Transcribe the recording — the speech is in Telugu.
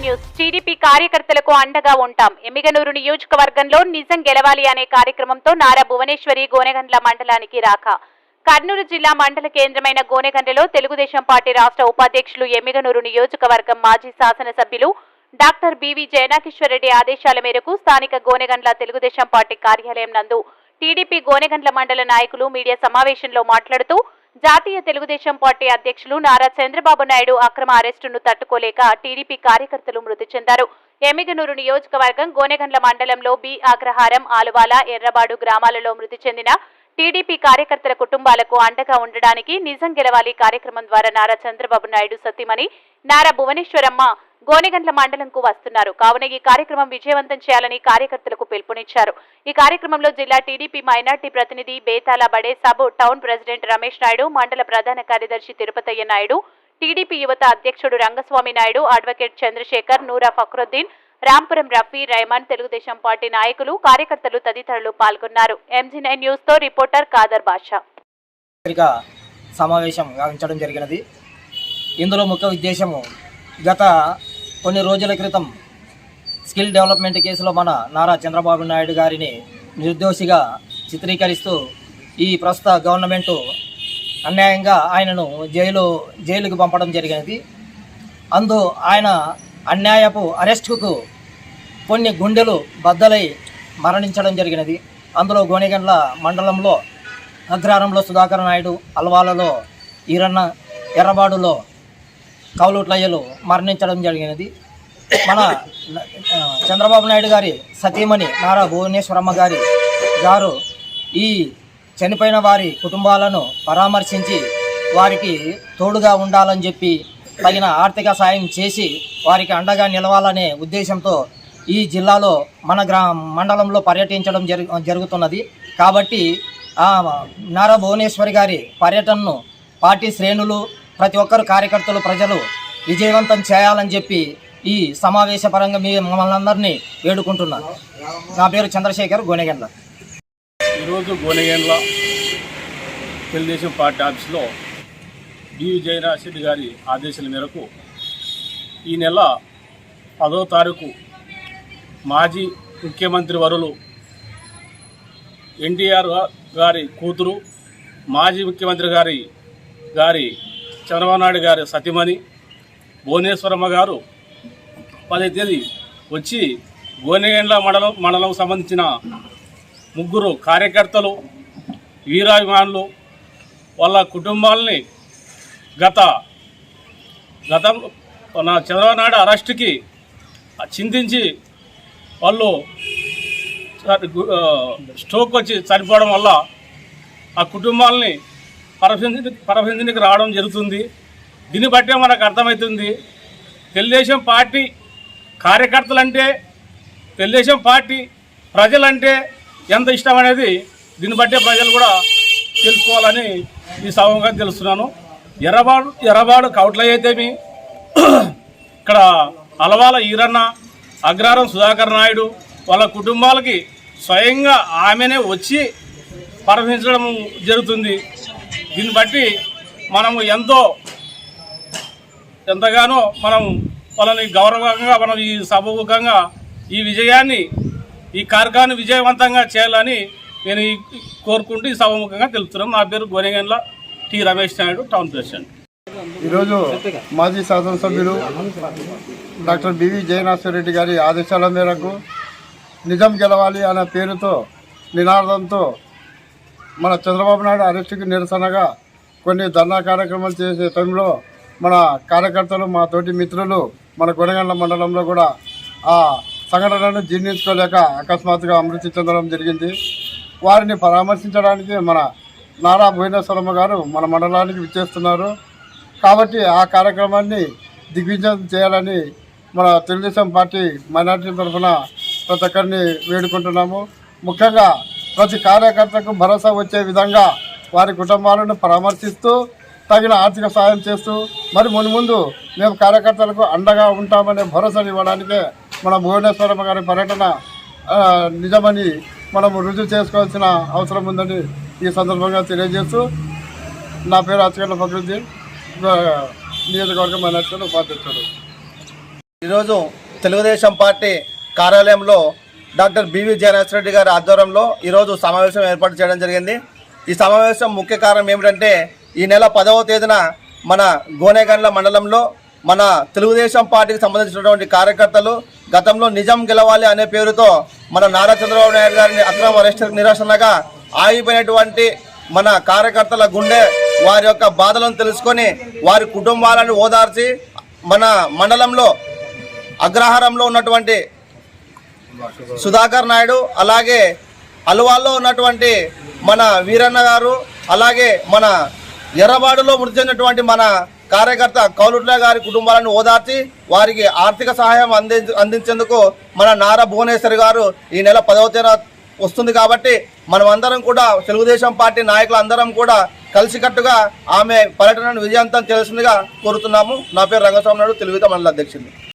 న్యూస్. టీడీపీ కార్యకర్తలకు అండగా ఉంటాం. ఎమ్మిగనూరు నియోజకవర్గంలో నిజం గెలవాలి అనే కార్యక్రమంతో నారా భువనేశ్వరి గోనెగండ్ల మండలానికి రాక. కర్నూలు జిల్లా మండల కేంద్రమైన గోనెగండ్లలో తెలుగుదేశం పార్టీ రాష్ట్ర ఉపాధ్యక్షులు, ఎమ్మిగనూరు నియోజకవర్గం మాజీ శాసనసభ్యులు డాక్టర్ బివి జయనాకిశ్వరరెడ్డి ఆదేశాల మేరకు స్థానిక గోనెగండ్ల తెలుగుదేశం పార్టీ కార్యాలయం నందు టీడీపీ గోనెగండ్ల మండల నాయకులు మీడియా సమావేశంలో మాట్లాడుతూ, జాతీయ తెలుగుదేశం పార్టీ అధ్యక్షులు నారా చంద్రబాబు నాయుడు అక్రమ అరెస్టును తట్టుకోలేక టీడీపీ కార్యకర్తలు మృతి చెందారు. ఎమ్మిగనూరు నియోజకవర్గం గోనెగండ్ల మండలంలో బి అగ్రహారం, ఆలువాల, ఎర్రబాడు గ్రామాలలో మృతి చెందిన టీడీపీ కార్యకర్తల కుటుంబాలకు అండగా ఉండడానికి నిజం గెలవాలి కార్యక్రమం ద్వారా నారా చంద్రబాబు నాయుడు సతీమణి నారా భువనేశ్వరమ్మ గోనెగండ్ల మండలంకు వస్తున్నారు. కావున ఈ కార్యక్రమం విజయవంతం చేయాలని కార్యకర్తలకు పిలుపునిచ్చారు. ఈ కార్యక్రమంలో జిల్లా టీడీపీ మైనార్టీ ప్రతినిధి బేతాల బడే sub town president Ramesh Naidu, మండల ప్రధాన కార్యదర్శి తిరుపతయ్య నాయుడు, టీడీపీ యువత అధ్యక్షుడు రంగస్వామి నాయుడు, అడ్వకేట్ చంద్రశేఖర్, నూరా ఫక్రుద్దీన్, రాంపురం రఫీ, రైమాన్, తెలుగుదేశం పార్టీ నాయకులు, కార్యకర్తలు తదితరులు పాల్గొన్నారు. MG9 న్యూస్ తో రిపోర్టర్ కాదర్ బాషా. సమావేశం గావించడం జరిగినది. ఇందులో ముఖ్య ఉద్దేశము, గత కొన్ని రోజుల క్రితం స్కిల్ డెవలప్మెంట్ కేసులో మన నారా చంద్రబాబు నాయుడు గారిని నిర్దోషిగా చిత్రీకరిస్తూ ఈ ప్రస్తుత గవర్నమెంటు అన్యాయంగా ఆయనను జైలుకు పంపడం జరిగినది. ఆయన అన్యాయపు అరెస్టుకు కొన్ని గుండెలు బద్దలై మరణించడం జరిగినది. అందులో గోనెగండ్ల మండలంలో అగ్రహారంలో సుధాకర్ నాయుడు, అల్వాలలో ఈరన్న, ఎర్రబాడులో కౌలుట్లయ్యలు మరణించడం జరిగినది. మన చంద్రబాబు నాయుడు గారి సతీమణి నారా భువనేశ్వరమ్మ గారు ఈ చనిపోయిన వారి కుటుంబాలను పరామర్శించి వారికి తోడుగా ఉండాలని చెప్పి తగిన ఆర్థిక సాయం చేసి వారికి అండగా నిలవాలనే ఉద్దేశంతో ఈ జిల్లాలో మన మండలంలో పర్యటించడం జరుగుతున్నది. కాబట్టి నారా భువనేశ్వరి గారి పర్యటనను పార్టీ శ్రేణులు, ప్రతి ఒక్కరు కార్యకర్తలు, ప్రజలు విజయవంతం చేయాలని చెప్పి ఈ సమావేశపరంగా మమ్మల్ని అందరినీ వేడుకుంటున్నాను. నా పేరు చంద్రశేఖర్, గోనెగండ్ల. ఈరోజు గోనెగండ్ల తెలుగుదేశం పార్టీ ఆఫీసులో బివి జయనాకిశ్వరరెడ్డి గారి ఆదేశాల మేరకు ఈ నెల 10వ తారీఖు మాజీ ముఖ్యమంత్రి వరులు ఎన్టీఆర్ గారి కూతురు, మాజీ ముఖ్యమంత్రి గారి చంద్రబాబు నాయుడు గారి సతీమణి భువనేశ్వరమ్మ గారు 10వ తేదీ వచ్చి గోనెగండ్ల మండలం సంబంధించిన 3 కార్యకర్తలు, వీరాభిమానులు, వాళ్ళ కుటుంబాలని గతం చంద్రబాబు నాయుడు అరెస్టుకి చింతించి వాళ్ళు స్ట్రోక్ వచ్చి చనిపోవడం వల్ల ఆ కుటుంబాలని పరభంజనికి రావడం జరుగుతుంది. దీన్ని బట్టే మనకు అర్థమవుతుంది తెలుగుదేశం పార్టీ కార్యకర్తలంటే, తెలుగుదేశం పార్టీ ప్రజలంటే ఎంత ఇష్టం అనేది దీన్ని బట్టే ప్రజలు కూడా తెలుసుకోవాలని ఈ సభగా తెలుస్తున్నాను. ఎర్రబాడు కౌట్లయ్య అయితేమి, ఇక్కడ అలవాల ఈరన్న, అగ్రహారం సుధాకర్ నాయుడు వాళ్ళ కుటుంబాలకి స్వయంగా ఆమెనే వచ్చి పరామర్శించడం జరుగుతుంది. దీన్ని బట్టి మనము ఎంతగానో మనం వాళ్ళని గౌరవంగా మనం ఈ సభముఖంగా ఈ విజయాన్ని, ఈ కార్యక్రమాన్ని విజయవంతంగా చేయాలని నేను కోరుకుంటూ ఈ సభముఖంగా తెలుపుతున్నాను. నా పేరు Gonegandla T Ramesh Naidu, town president. ఈరోజు మాజీ శాసనసభ్యులు డాక్టర్ బివి జయనాకిశ్వరరెడ్డి గారి ఆదేశాల మేరకు నిజం గెలవాలి అనే పేరుతో, నినాదంతో మన చంద్రబాబు నాయుడు అరెస్టుకి నిరసనగా కొన్ని ధర్నా కార్యక్రమాలు చేసే టైంలో మన కార్యకర్తలు, మా తోటి మిత్రులు మన గోనెగండ్ల మండలంలో కూడా ఆ సంఘటనను జీర్ణించుకోలేక అకస్మాత్తుగా మృతి చెందడం జరిగింది. వారిని పరామర్శించడానికి మన నారా భువనేశ్వరమ్మ గారు మన మండలానికి విచ్చేస్తున్నారు. కాబట్టి ఆ కార్యక్రమాన్ని దిగ్విజయం చేయాలని మన తెలుగుదేశం పార్టీ మైనార్టీ తరఫున ప్రతి ఒక్కరిని వేడుకుంటున్నాము. ముఖ్యంగా ప్రతి కార్యకర్తకు భరోసా వచ్చే విధంగా వారి కుటుంబాలను పరామర్శిస్తూ తగిన ఆర్థిక సాయం చేస్తూ మరి మున్ముందు మేము కార్యకర్తలకు అండగా ఉంటామనే భరోసాను ఇవ్వడానికే మన భువనేశ్వరమ్మ గారి పర్యటన నిజమని మనం రుజువు చేసుకోవాల్సిన అవసరం ఉందని ఈ సందర్భంగా తెలియజేస్తూ, నా పేరు అచ్చగడ్డ ఫక్రుద్దీన్, నియోజకవర్గ మైనార్టీ ఉపాధ్యక్షుడు. ఈరోజు తెలుగుదేశం పార్టీ కార్యాలయంలో డాక్టర్ బివి జయనాథరెడ్డి గారి ఆధ్వర్యంలో ఈరోజు సమావేశం ఏర్పాటు చేయడం జరిగింది. ఈ సమావేశం ముఖ్య కారణం ఏమిటంటే ఈ నెల 10వ తేదీన మన గోనెగండ్ల మండలంలో మన తెలుగుదేశం పార్టీకి సంబంధించినటువంటి కార్యకర్తలు గతంలో నిజం గెలవాలి అనే పేరుతో మన నారా చంద్రబాబు నాయుడు గారిని అక్రమ అరెస్టు నిరసనగా ఆగిపోయినటువంటి మన కార్యకర్తల గుండె వారి యొక్క బాధలను తెలుసుకొని వారి కుటుంబాలను ఓదార్చి మన మండలంలో అగ్రహారంలో ఉన్నటువంటి సుధాకర్ నాయుడు, అలాగే అల్వాల్లో ఉన్నటువంటి మన వీరన్న గారు, అలాగే మన ఎర్రబాడులో మృతి చెందినటువంటి మన కార్యకర్త కౌలుట్ల గారి కుటుంబాలను ఓదార్చి వారికి ఆర్థిక సహాయం అందించేందుకు మన నారా భువనేశ్వరి గారు ఈ నెల 10వ తేదీన వస్తుంది. కాబట్టి మనమందరం కూడా తెలుగుదేశం పార్టీ నాయకులందరం కూడా కలిసికట్టుగా ఆమె పర్యటనను విజయవంతం చేయాల్సిందిగా కోరుతున్నాము. నా పేరు రంగస్వామి నాయుడు, తెలుగుదేశం మండల అధ్యక్షుడు.